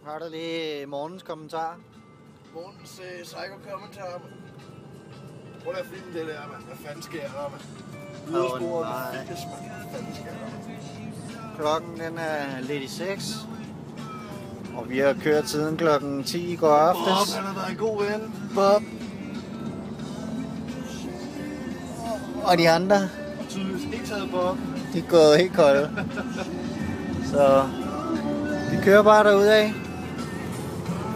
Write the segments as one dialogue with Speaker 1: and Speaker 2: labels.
Speaker 1: Har du lige morgens kommentar?
Speaker 2: Morgens psycho-kommentar. Prøv at finde det der, mand. Hvad fanden sker der, mand? Udsporet fitness, mand. Hvad fanden sker der?
Speaker 1: Klokken den er lidt i 6. Og vi har kørt siden klokken 10 i går aftes.
Speaker 2: Bob, han har været en god ven. Bob.
Speaker 1: Og de andre,
Speaker 2: Og tydeligvis ikke taget Bob.
Speaker 1: de er gået helt kolde. Så vi kører bare derudad.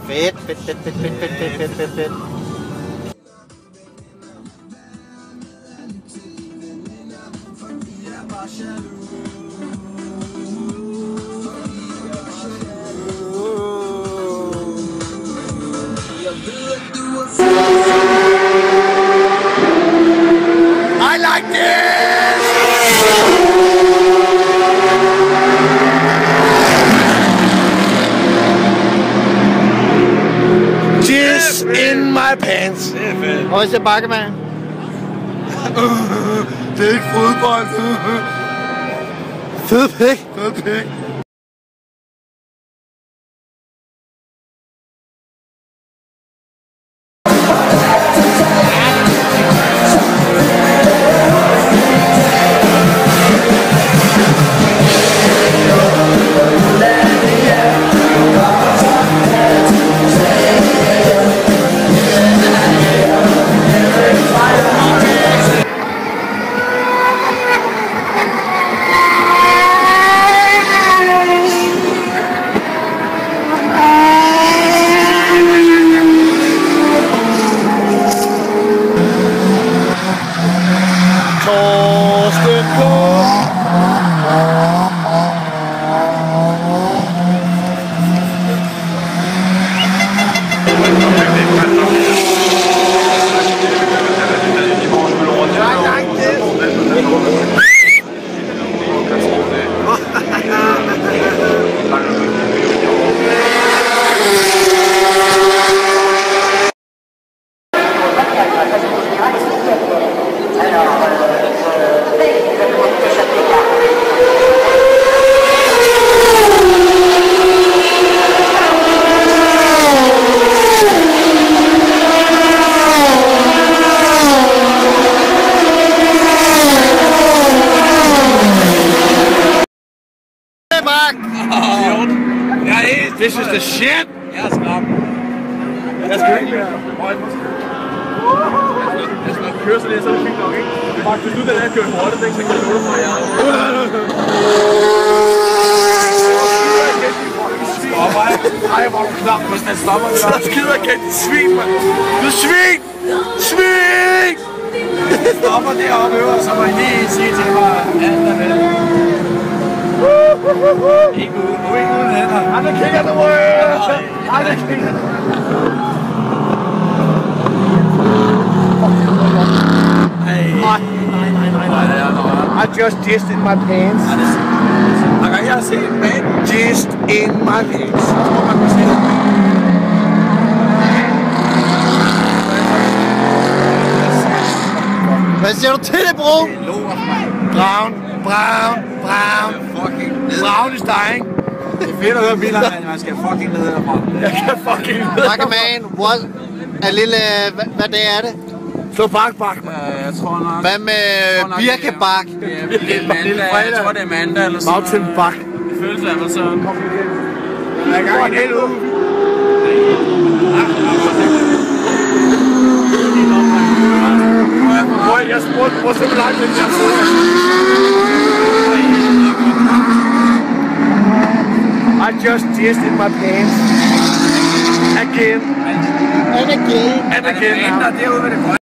Speaker 1: Fedt, fedt, fedt, fedt, fedt, fedt, fedt, fedt, fedt, fedt.
Speaker 2: I like this! Jizz in my pants. Det er fedt.
Speaker 1: Hvor er det bakke, mand?
Speaker 2: Det er ikke fodbold.
Speaker 1: Fed pik.
Speaker 2: Fed pik. This is the shit!
Speaker 3: Jeg er skrab.
Speaker 2: Jeg skal ikke mere.
Speaker 3: Jeg skal køre sådan her, så er det fint nok, ikke? Faktisk, hvis du den her kører hurtigt, så kan jeg love dig for, at jeg stopper, ikke? Ej, hvor er du knap, hvis den stopper.
Speaker 2: Så skider jeg gennem svin, mand. Du er svin! Svin!
Speaker 3: Jeg stopper deroppe øverst, så må I lige sige til mig, at der vel. Ikke uden hænder.
Speaker 2: Andre kigger du rød! Andre kigger.
Speaker 1: I just jizzed in my pants.
Speaker 2: Jeg har set en mand jizzed in my pants. Jeg tror, man kan se det.
Speaker 1: Hvad siger du til det, bro?
Speaker 2: Brown, brown, brown. Brown is dying.
Speaker 3: Det er fedt at høre biler, men man skal fucking ned herfra.
Speaker 2: Jeg kan fucking ned.
Speaker 1: Bakke, man. What? Er lille... Hvad det er det?
Speaker 2: Slå bak, man.
Speaker 3: Jeg tror nok...
Speaker 1: Hvad med birkebak?
Speaker 3: Det er mandag. Jeg tror, det er mandag eller sådan
Speaker 2: Mountain bak.
Speaker 3: Det føles i hvert fald sådan.
Speaker 2: Jeg er gang i en hel uge. Jeg spurgte, hvor så langt den der sidder. I just jizzed in my pants. Again.
Speaker 1: And again.
Speaker 2: And again.
Speaker 3: Der er derude ved det grønne.